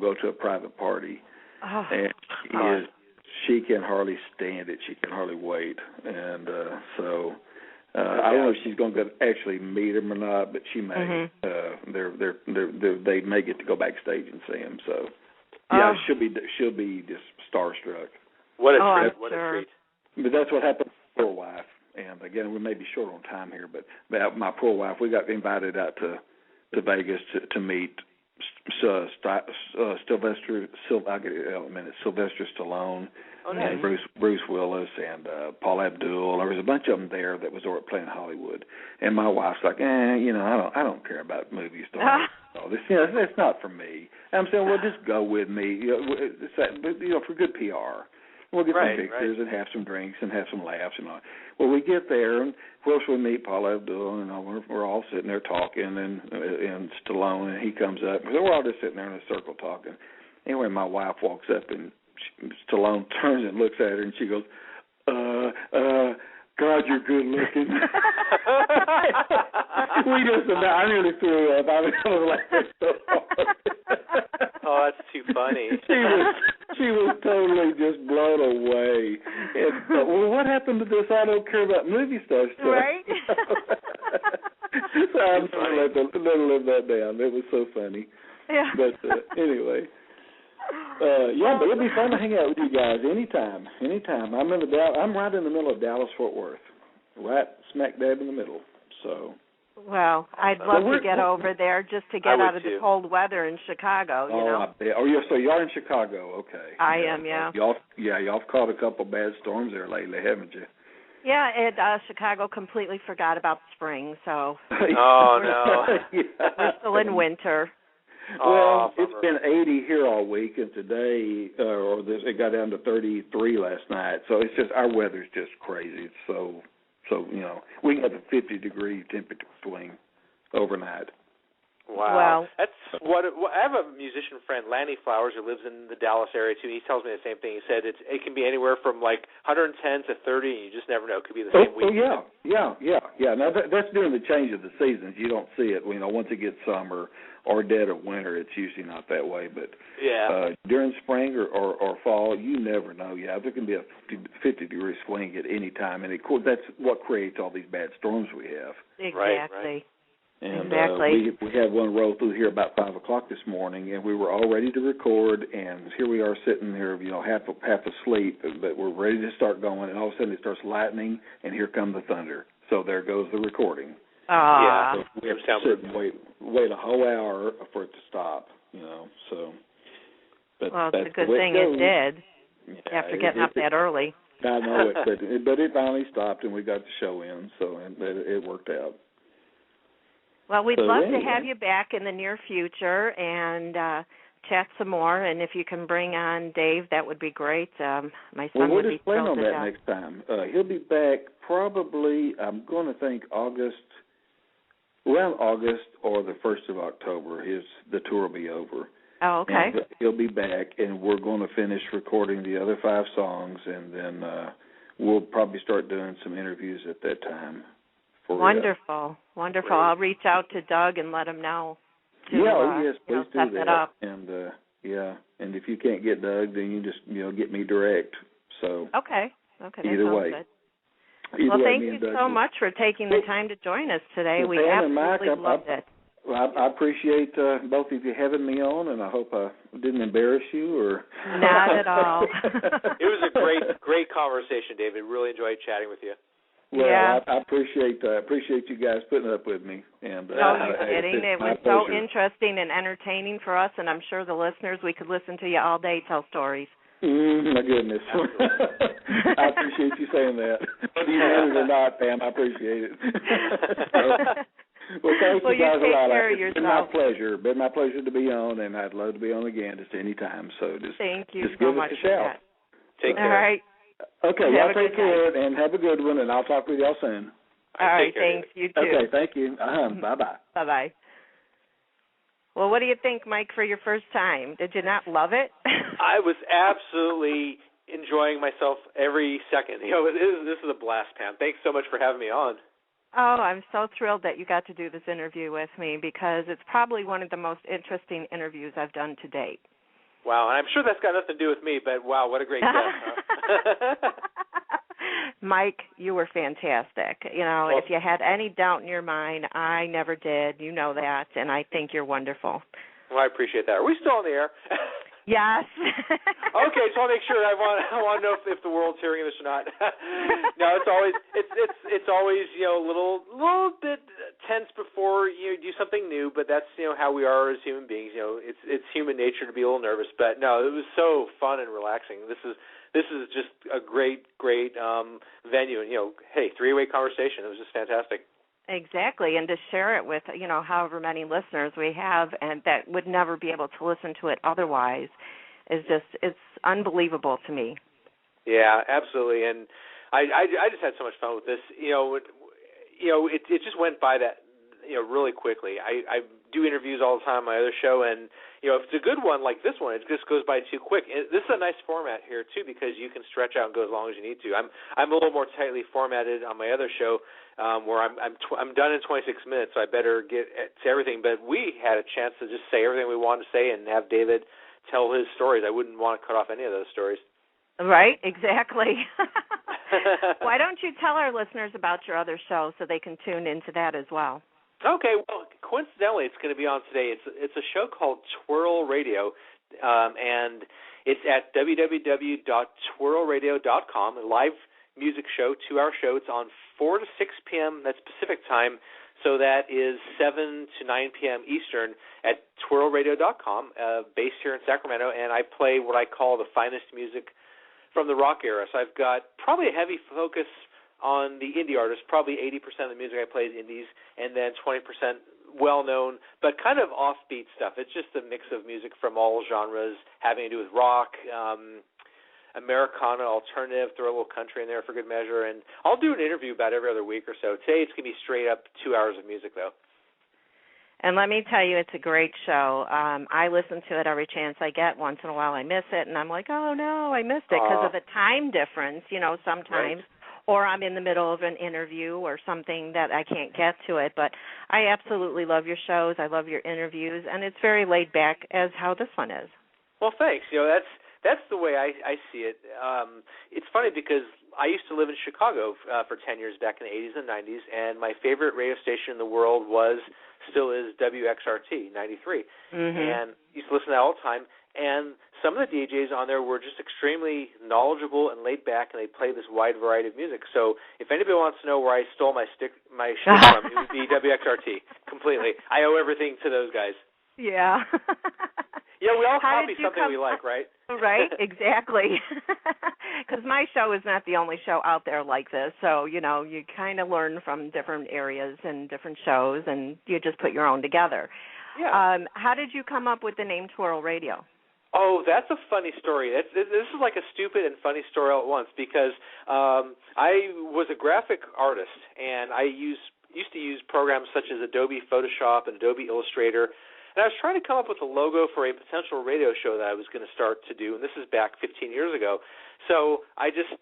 go to a private party, Oh, and God. she can hardly stand it. She can hardly wait, and so I don't know if she's going to actually meet him or not, but she may. They may get to go backstage and see him. So yeah, she'll be just starstruck. What a treat! I'm What sure. a treat! But that's what happened to my poor wife. And again, we may be short on time here, but my poor wife, we got invited out to Vegas to meet Sylvester Stallone, and Bruce Willis, and Paul Abdul. There was a bunch of them there that was playing Hollywood. And my wife's like, I don't care about movie stars. All this, that's not for me. And I'm saying, well, just go with me. For good PR. We'll get some pictures and have some drinks and have some laughs and all. Well, we get there, and of course we meet Paul Abdul, and we're all sitting there talking, and Stallone, and he comes up. We're all just sitting there in a circle talking. Anyway, my wife walks up, and Stallone turns and looks at her, and she goes, God, you're good looking. I nearly threw up. I was laughing so hard. Oh, that's too funny. She was totally just blown away. And, well, what happened to this I don't care about movie stuff? Right? So I'm going to let her live that down. It was so funny. Yeah. But anyway. But it'd be fun to hang out with you guys anytime. I'm right in the middle of Dallas-Fort Worth, right smack dab in the middle. So. Well, I'd love to get over there just to get out of the cold weather in Chicago. You know. I bet. Oh, yeah. So you're in Chicago, okay? I am, yeah. Y'all caught a couple bad storms there lately, haven't you? Yeah, Chicago completely forgot about spring, so. Oh no. We're still in winter. Well, it's been 80 here all week, and today, it got down to 33 last night. So it's just, our weather's just crazy. So we can have a 50-degree temperature swing overnight. Wow. That's what I have a musician friend, Lanny Flowers, who lives in the Dallas area too. He tells me the same thing. He said it can be anywhere from like 110 to 30, and you just never know. It could be the same week. Yeah. Now that's during the change of the seasons. You don't see it. Once it gets summer or dead of winter, it's usually not that way. But during spring or fall, you never know. Yeah, there can be a 50-degree swing at any time, and that's what creates all these bad storms we have. Exactly. Right. And we had one roll through here about 5 o'clock this morning, and we were all ready to record, and here we are sitting here, half asleep, but we're ready to start going, and all of a sudden it starts lightning, and here comes the thunder. So there goes the recording. So we have to sit and wait a whole hour for it to stop, so. But well, it's a good thing it did, after getting up that early. I know it, but it finally stopped, and we got the show in, so it worked out. Well, we'd love to have you back in the near future and chat some more. And if you can bring on Dave, that would be great. My son would be thrilled to death. We'll just plan on that next time. He'll be back probably, I'm going to think, around August or the 1st of October. The tour will be over. Oh, okay. And he'll be back, and we're going to finish recording the other 5 songs, and then we'll probably start doing some interviews at that time. Wonderful. Great. I'll reach out to Doug and let him know. Yes, please do set that up. And and if you can't get Doug, then you just get me direct. So okay, either way. Good. Well, thank you so much for taking the time to join us today. We absolutely loved it. Well, I appreciate both of you having me on, and I hope I didn't embarrass you or. Not at all. It was a great conversation, David. Really enjoyed chatting with you. Well, I appreciate you guys putting up with me. And no, you're kidding. It was so interesting and entertaining for us, and I'm sure the listeners, we could listen to you all day tell stories. My goodness. I appreciate you saying that. Whether you know it or not, Pam, I appreciate it. Well, thank you guys a lot. It's been my pleasure to be on, and I'd love to be on again just any time. So thank you just so give much us a shout. Take care. All right. Okay, y'all take care and have a good one, and I'll talk with y'all soon. All right, thanks. You too. Okay, thank you. Bye-bye. Bye-bye. Well, what do you think, Mike, for your first time? Did you not love it? I was absolutely enjoying myself every second. This is a blast, Pam. Thanks so much for having me on. Oh, I'm so thrilled that you got to do this interview with me because it's probably one of the most interesting interviews I've done to date. Wow, and I'm sure that's got nothing to do with me, but wow, what a great guest. Huh? Mike, you were fantastic. Well, if you had any doubt in your mind, I never did. You know that, and I think you're wonderful. Well, I appreciate that. Are we still on the air? Yes. Okay, so I'll make sure. I want to know if the world's hearing this or not. No, it's always a little bit tense before you do something new, but that's how we are as human beings. It's human nature to be a little nervous, but no, it was so fun and relaxing. This is just a great venue, and hey, three-way conversation. It was just fantastic. Exactly, and to share it with, however many listeners we have and that would never be able to listen to it otherwise it's unbelievable to me. Yeah, absolutely, and I just had so much fun with this. It just went by that, really quickly. I do interviews all the time on my other show, and if it's a good one like this one, it just goes by too quick. This is a nice format here too, because you can stretch out and go as long as you need to. I'm a little more tightly formatted on my other show, where I'm done in 26 minutes, so I better get to everything. But we had a chance to just say everything we wanted to say and have David tell his stories. I wouldn't want to cut off any of those stories. Right, exactly. Why don't you tell our listeners about your other show so they can tune into that as well? Okay, well, coincidentally, it's going to be on today. It's a show called Twirl Radio, and it's at www.twirlradio.com, a live music show, 2-hour show. It's on 4 to 6 p.m. That's Pacific time, so that is 7 to 9 p.m. Eastern at twirlradio.com, based here in Sacramento, and I play what I call the finest music from the rock era. So I've got probably a heavy focus on the indie artists. Probably 80% of the music I play is indies, and then 20% well-known, but kind of offbeat stuff. It's just a mix of music from all genres, having to do with rock, Americana, alternative, throw a little country in there for good measure, and I'll do an interview about every other week or so. Today it's going to be straight up 2 hours of music, though. And let me tell you, it's a great show. I listen to it every chance I get. Once in a while I miss it, and I'm like, oh, no, I missed it because of the time difference, sometimes. Right. Or I'm in the middle of an interview or something that I can't get to it. But I absolutely love your shows. I love your interviews, and it's very laid back as how this one is. Well, thanks. That's the way I see it. It's funny because I used to live in Chicago for 10 years back in the 80s and 90s, and my favorite radio station in the world still is WXRT 93. Mm-hmm. And used to listen to that all the time. And some of the DJs on there were just extremely knowledgeable and laid back, and they played this wide variety of music. So if anybody wants to know where I stole my shtick from, it would be WXRT completely. I owe everything to those guys. Yeah. Yeah, we all copy something we like, right? Right, exactly. Because my show is not the only show out there like this. So, you kind of learn from different areas and different shows, and you just put your own together. Yeah. How did you come up with the name Twirl Radio? Oh, that's a funny story. This is like a stupid and funny story all at once, because I was a graphic artist, and I used to use programs such as Adobe Photoshop and Adobe Illustrator, and I was trying to come up with a logo for a potential radio show that I was going to start to do, and this is back 15 years ago. So I just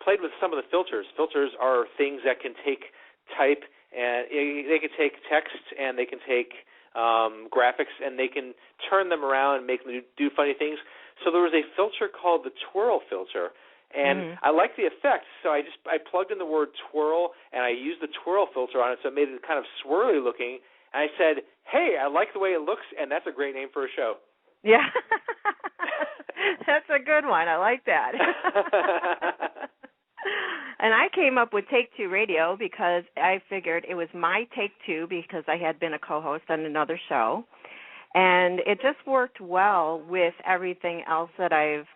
played with some of the filters. Filters are things that can take type, and they can take text, and they can take graphics, and they can turn them around and make them do funny things. So there was a filter called the Twirl filter, and I liked the effect, so I plugged in the word twirl, and I used the Twirl filter on it, so it made it kind of swirly looking. And I said, hey, I like the way it looks, and that's a great name for a show. Yeah. That's a good one. I like that. And I came up with Take Two Radio because I figured it was my Take Two, because I had been a co-host on another show. And it just worked well with everything else that I've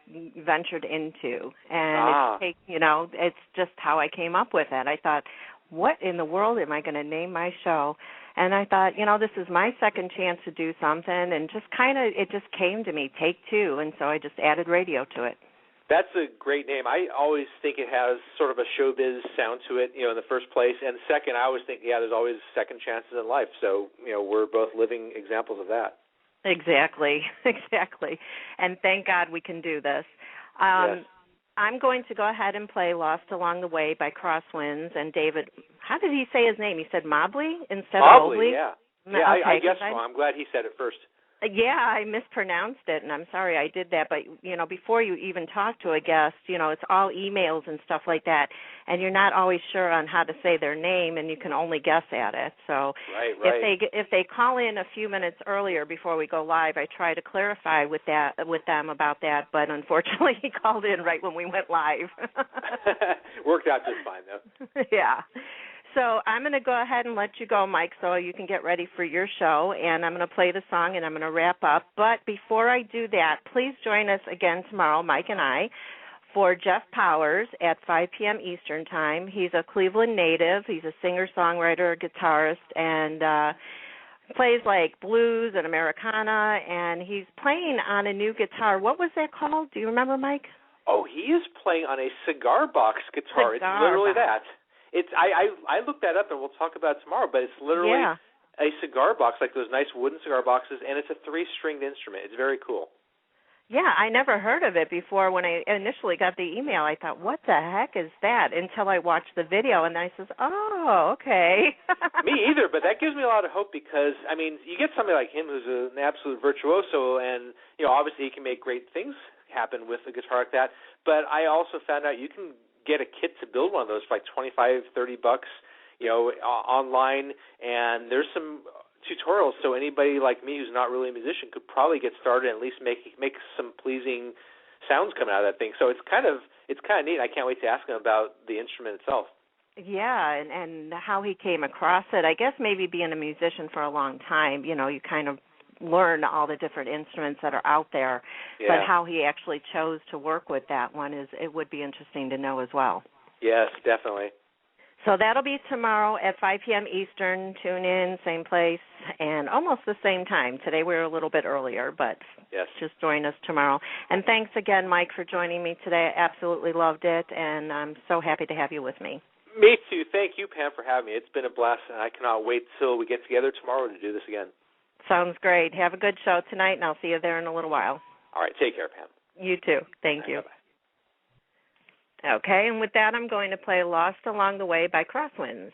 ventured into. And it's just how I came up with it. I thought, what in the world am I going to name my show? And I thought, this is my second chance to do something, and it just came to me, Take Two, and so I just added radio to it. That's a great name. I always think it has sort of a showbiz sound to it, in the first place. And second, I always think, there's always second chances in life. So, we're both living examples of that. Exactly. And thank God we can do this. Yes. I'm going to go ahead and play Lost Along the Way by Crosswinds. And David, how did he say his name? He said Mobley instead of Mobley? Yeah. Okay, I guess so. I'm glad he said it first. Yeah, I mispronounced it, and I'm sorry I did that. But, before you even talk to a guest, it's all emails and stuff like that, and you're not always sure on how to say their name, and you can only guess at it. So right. if they call in a few minutes earlier before we go live, I try to clarify with them about that. But unfortunately, he called in right when we went live. Worked out just fine, though. Yeah. So I'm going to go ahead and let you go, Mike, so you can get ready for your show, and I'm going to play the song, and I'm going to wrap up. But before I do that, please join us again tomorrow, Mike and I, for Jeff Powers at 5 p.m. Eastern Time. He's a Cleveland native. He's a singer-songwriter, guitarist, and plays like blues and Americana, and he's playing on a new guitar. What was that called? Do you remember, Mike? Oh, he is playing on a cigar box guitar. It's literally that. I looked that up, and we'll talk about it tomorrow, but it's literally a cigar box, like those nice wooden cigar boxes, and it's a 3-stringed instrument. It's very cool. Yeah, I never heard of it before. When I initially got the email, I thought, what the heck is that? Until I watched the video, and I says, oh, okay. Me either, but that gives me a lot of hope because, you get somebody like him who's an absolute virtuoso, and, obviously he can make great things happen with a guitar like that, but I also found out you can get a kit to build one of those for like $25, $30, online, and there's some tutorials, so anybody like me who's not really a musician could probably get started and at least make some pleasing sounds coming out of that thing. So it's kind of neat. I can't wait to ask him about the instrument itself. Yeah, and how he came across it. I guess maybe being a musician for a long time, you kind of learn all the different instruments that are out there, but how he actually chose to work with that one it would be interesting to know as well. Yes, definitely. So that'll be tomorrow at 5 p.m. Eastern. Tune in, same place, and almost the same time. Today we're a little bit earlier, but just join us tomorrow. And thanks again, Mike, for joining me today. I absolutely loved it, and I'm so happy to have you with me. Me too. Thank you, Pam, for having me. It's been a blast, and I cannot wait till we get together tomorrow to do this again. Sounds great. Have a good show tonight, and I'll see you there in a little while. All right. Take care, Pam. You too. Thank you. Bye-bye. Okay, and with that, I'm going to play Lost Along the Way by Crosswinds.